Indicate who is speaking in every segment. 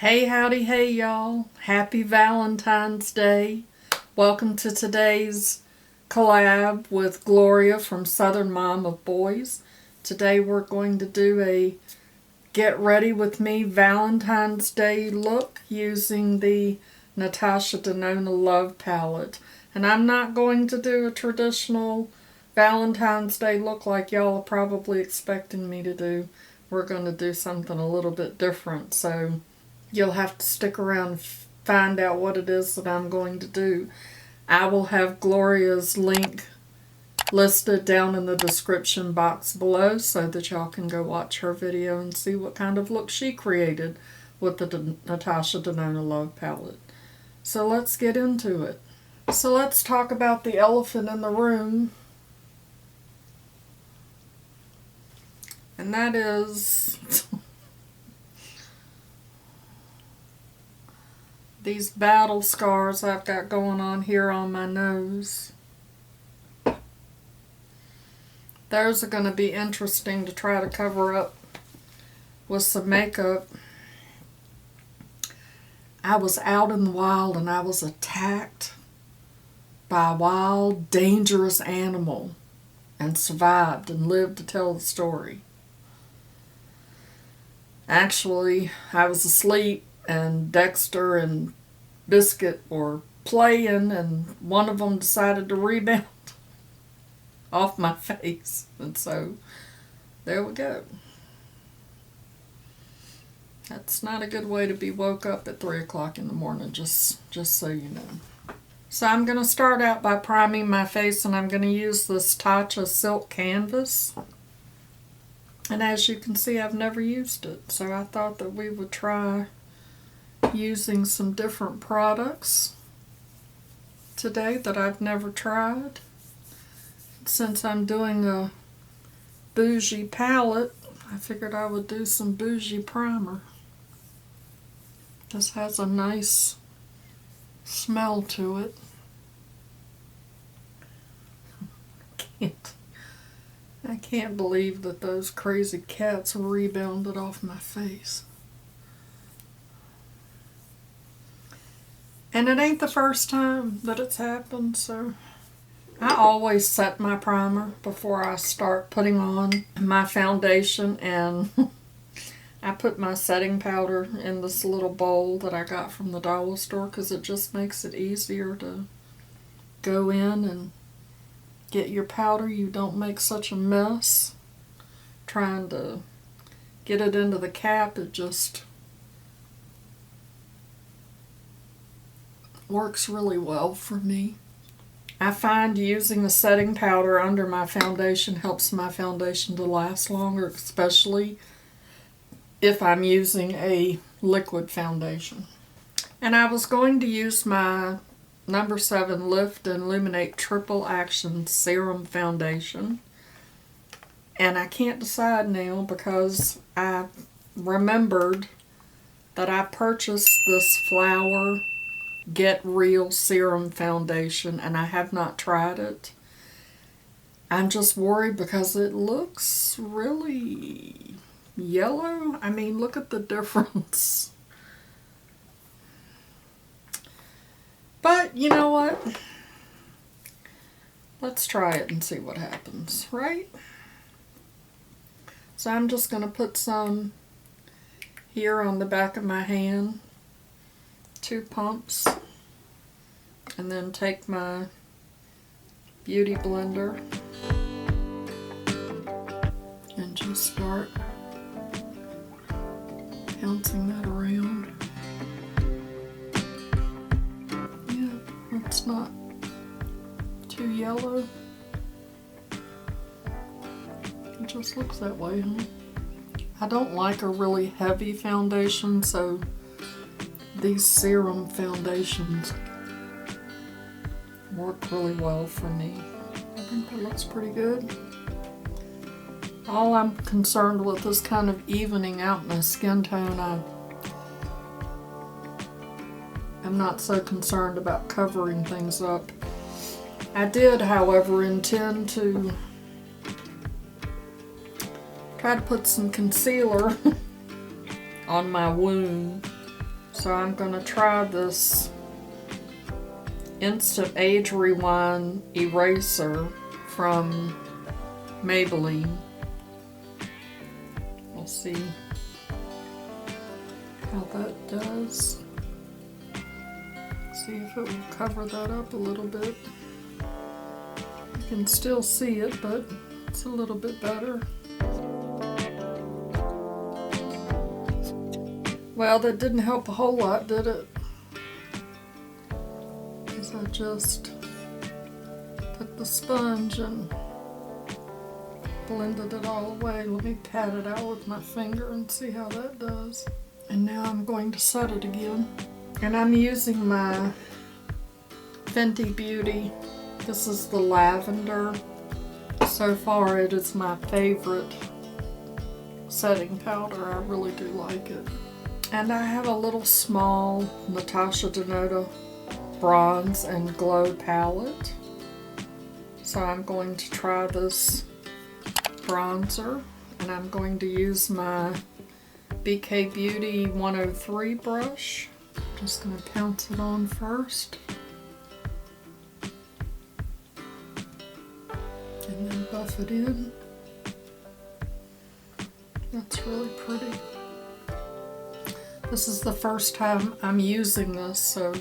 Speaker 1: Hey, howdy, hey, y'all. Happy Valentine's Day. Welcome to today's collab with Gloria from Southern Mom of Boys. Today we're going to do a Get Ready With Me Valentine's Day look using the Natasha Denona Love Palette. And I'm not going to do a traditional Valentine's Day look like y'all are probably expecting me to do. We're going to do something a little bit different, so you'll have to stick around and find out what it is that I'm going to do. I will have Gloria's link listed down in the description box below so that y'all can go watch her video and see what kind of look she created with the Natasha Denona Love Palette. So let's get into it. So let's talk about the elephant in the room. And that is these battle scars I've got going on here on my nose. Those are going to be interesting to try to cover up with some makeup. I was out in the wild and I was attacked by a wild, dangerous animal and survived and lived to tell the story. Actually, I was asleep and Dexter and Biscuit were playing and one of them decided to rebound off my face. And so, there we go. That's not a good way to be woke up at 3 o'clock in the morning, just so you know. So I'm going to start out by priming my face, and I'm going to use this Tatcha Silk Canvas. And as you can see, I've never used it, so I thought that we would try using some different products today that I've never tried. Since I'm doing a bougie palette, I figured I would do some bougie primer. This has a nice smell to it. I can't believe that those crazy cats rebounded off my face. And it ain't the first time that it's happened, so I always set my primer before I start putting on my foundation, and I put my setting powder in this little bowl that I got from the dollar store because it just makes it easier to go in and get your powder. You don't make such a mess trying to get it into the cap. It just works really well for me. I find using a setting powder under my foundation helps my foundation to last longer, especially if I'm using a liquid foundation. And I was going to use my number 7 Lift and Illuminate Triple Action Serum Foundation. And I can't decide now because I remembered that I purchased this Flower Get Real Serum Foundation and I have not tried it. I'm just worried because it looks really yellow. I mean, look at the difference. But you know what? Let's try it and see what happens, right? So I'm just going to put some here on the back of my hand. 2 pumps, and then take my beauty blender and just start bouncing that around. Yeah, it's not too yellow. It just looks that way, huh? I don't like a really heavy foundation, so these serum foundations work really well for me. I think that looks pretty good. All I'm concerned with is kind of evening out my skin tone. I'm not so concerned about covering things up. I did, however, intend to try to put some concealer on my wound So I'm going to try this Instant Age Rewind Eraser from Maybelline. We'll see how that does. See if it will cover that up a little bit. You can still see it, but it's a little bit better. Well, that didn't help a whole lot, did it? Because I just took the sponge and blended it all away. Let me pat it out with my finger and see how that does. And now I'm going to set it again. And I'm using my Fenty Beauty. This is the lavender. So far it is my favorite setting powder. I really do like it. And I have a little small Natasha Denona Bronze and Glow palette. So I'm going to try this bronzer, and I'm going to use my BK Beauty 103 brush. Just going to pounce it on first. And then buff it in. That's really pretty. This is the first time I'm using this, so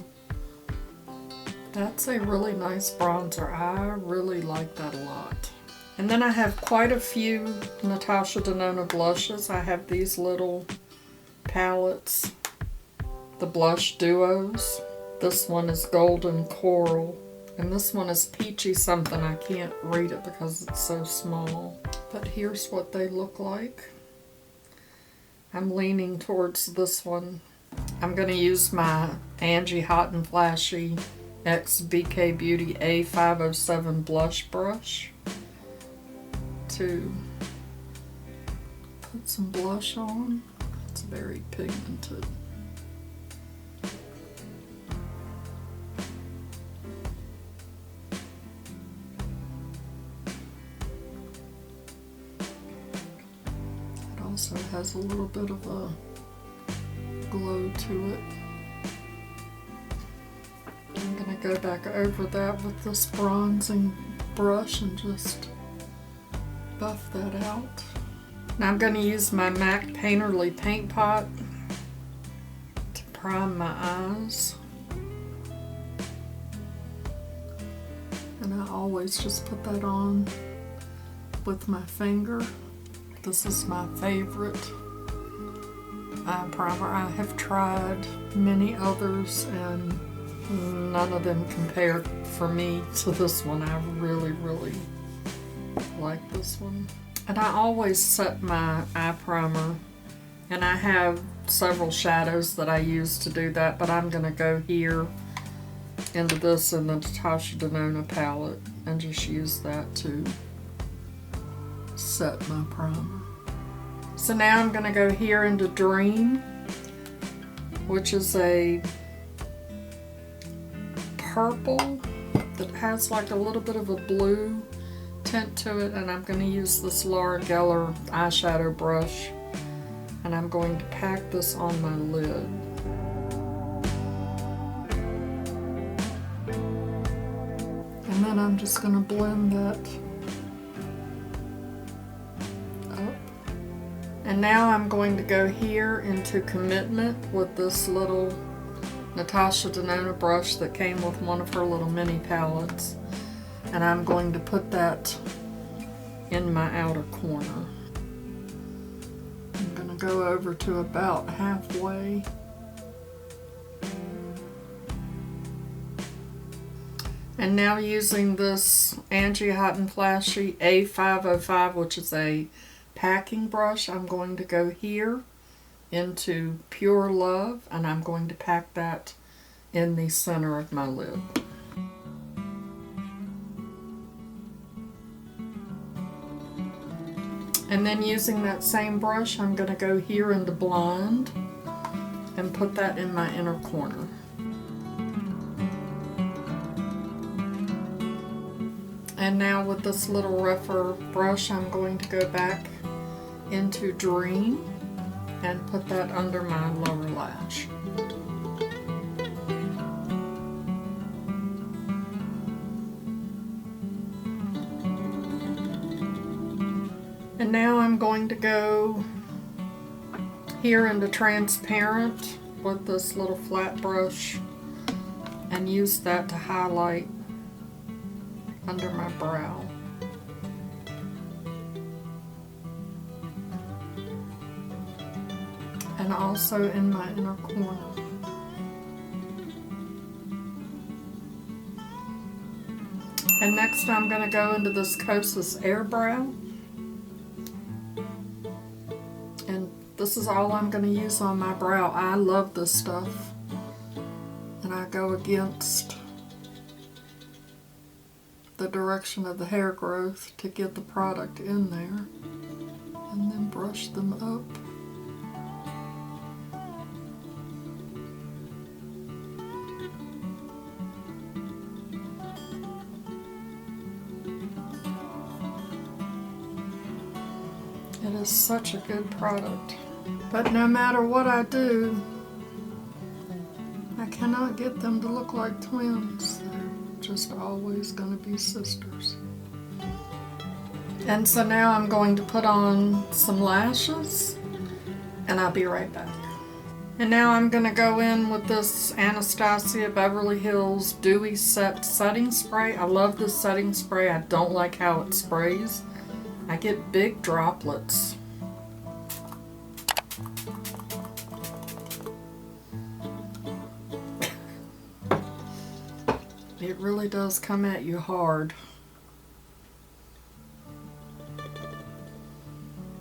Speaker 1: that's a really nice bronzer. I really like that a lot. And then I have quite a few Natasha Denona blushes. I have these little palettes, the blush duos. This one is Golden Coral, and this one is Peachy something. I can't read it because it's so small. But here's what they look like. I'm leaning towards this one. I'm going to use my Angie Hot and Flashy X BK Beauty A507 blush brush to put some blush on. It's very pigmented. It also has a little bit of a glow to it. I'm going to go back over that with this bronzing brush and just buff that out. Now I'm going to use my MAC Painterly Paint Pot to prime my eyes. And I always just put that on with my finger. This is my favorite eye primer. I have tried many others and none of them compared for me to this one. I really, really like this one. And I always set my eye primer, and I have several shadows that I use to do that, but I'm going to go here into this in the Natasha Denona palette and just use that to set my primer. So now I'm going to go here into Dream, which is a purple that has like a little bit of a blue tint to it, and I'm going to use this Laura Geller eyeshadow brush, and I'm going to pack this on my lid. And then I'm just going to blend that up. And now I'm going to go here into Commitment with this little Natasha Denona brush that came with one of her little mini palettes. And I'm going to put that in my outer corner. I'm going to go over to about halfway. And now using this Angie Hot and Flashy A505, which is a packing brush, I'm going to go here into Pure Love, and I'm going to pack that in the center of my lid. And then using that same brush, I'm going to go here into Blonde and put that in my inner corner. And now with this little rougher brush, I'm going to go back into Dream and put that under my lower lash. And now I'm going to go here into transparent with this little flat brush and use that to highlight under my brow. And also in my inner corner. And next I'm going to go into this Kosas Air Brow. And this is all I'm going to use on my brow. I love this stuff. And I go against the direction of the hair growth to get the product in there. And then brush them up. It is such a good product. But no matter what I do, I cannot get them to look like twins. They're just always going to be sisters. And so now I'm going to put on some lashes, and I'll be right back. And now I'm going to go in with this Anastasia Beverly Hills Dewy Set Setting Spray. I love this setting spray. I don't like how it sprays. I get big droplets. It really does come at you hard.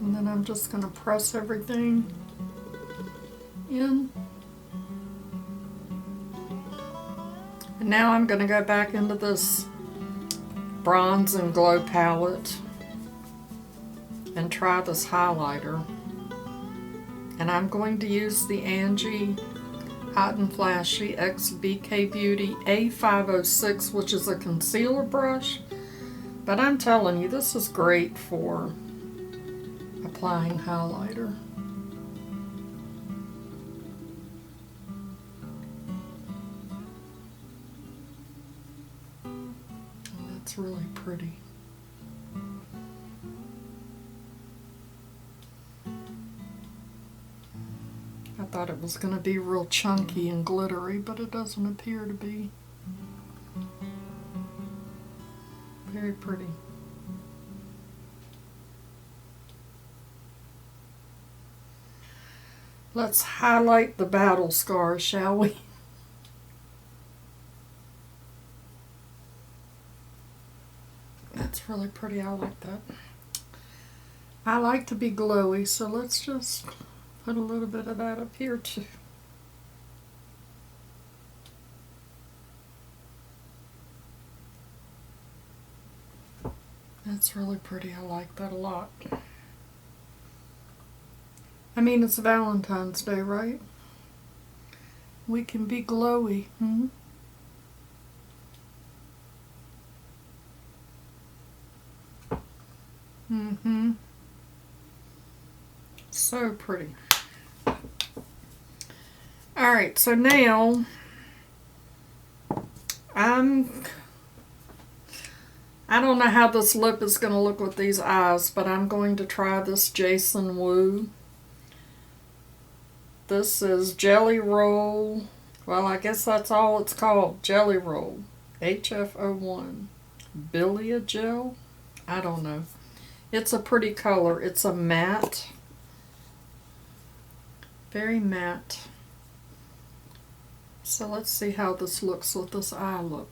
Speaker 1: And then I'm just going to press everything in. And now I'm going to go back into this Bronze and Glow palette and try this highlighter. And I'm going to use the Angie Hot and Flashy X BK Beauty A506, which is a concealer brush. But I'm telling you, this is great for applying highlighter. Oh, that's really pretty. I thought it was going to be real chunky and glittery, but it doesn't appear to be. Very pretty. Let's highlight the battle scars, shall we? That's really pretty. I like that. I like to be glowy, so let's just put a little bit of that up here too. That's really pretty. I like that a lot. I mean, it's Valentine's Day, right? We can be glowy. So pretty. Alright, so now I don't know how this lip is going to look with these eyes, but I'm going to try this Jason Wu. This is Jelly Roll. Well, I guess that's all it's called. Jelly Roll. HF01. Bilia Gel? I don't know. It's a pretty color. It's a matte. Very matte. So let's see how this looks with this eye look.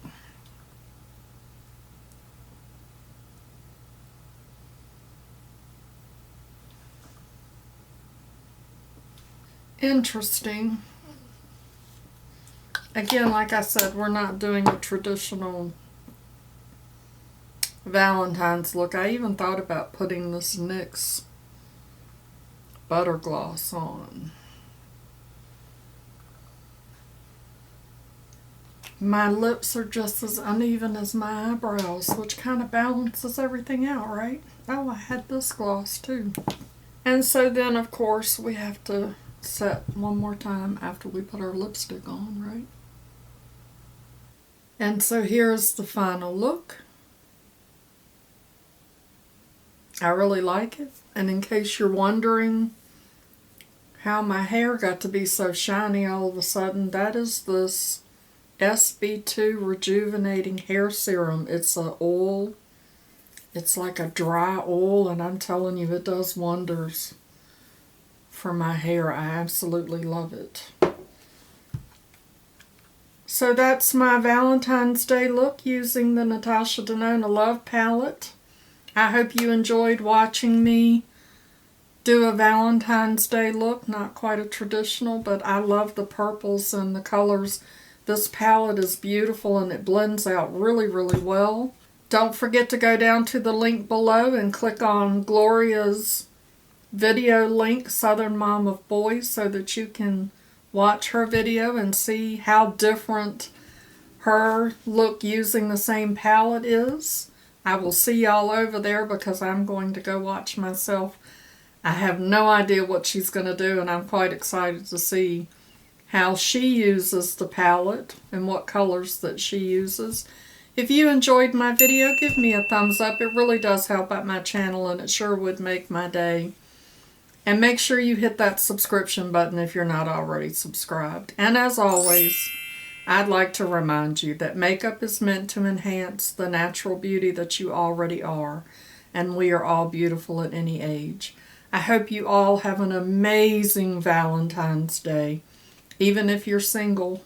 Speaker 1: Interesting. Again, like I said, we're not doing a traditional Valentine's look. I even thought about putting this NYX Butter Gloss on. My lips are just as uneven as my eyebrows, which kind of balances everything out, right? Oh, I had this gloss too. And so then, of course, we have to set one more time after we put our lipstick on, right? And so here's the final look. I really like it. And in case you're wondering how my hair got to be so shiny all of a sudden, that is this SB2 Rejuvenating Hair Serum. It's a oil. It's like a dry oil, and I'm telling you, it does wonders for my hair. I absolutely love it. So that's my Valentine's Day look using the Natasha Denona Love Palette. I hope you enjoyed watching me do a Valentine's Day look. Not quite a traditional, but I love the purples and the colors. This palette is beautiful and it blends out really, really well. Don't forget to go down to the link below and click on Gloria's video link, Southern Mom of Boys, so that you can watch her video and see how different her look using the same palette is. I will see y'all over there because I'm going to go watch myself. I have no idea what she's going to do, and I'm quite excited to see how she uses the palette and what colors that she uses. If you enjoyed my video, give me a thumbs up. It really does help out my channel, and it sure would make my day. And make sure you hit that subscription button if you're not already subscribed. And as always, I'd like to remind you that makeup is meant to enhance the natural beauty that you already are. And we are all beautiful at any age. I hope you all have an amazing Valentine's Day. Even if you're single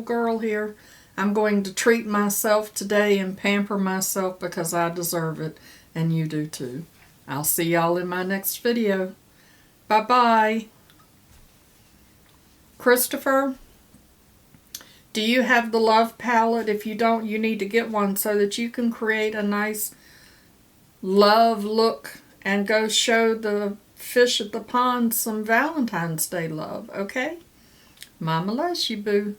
Speaker 1: girl here, I'm going to treat myself today and pamper myself because I deserve it, and you do too. I'll see y'all in my next video. Bye-bye. Christopher, do you have the Love Palette? If you don't, you need to get one so that you can create a nice love look and go show the fish at the pond some Valentine's Day love, okay? Mama loves you, boo.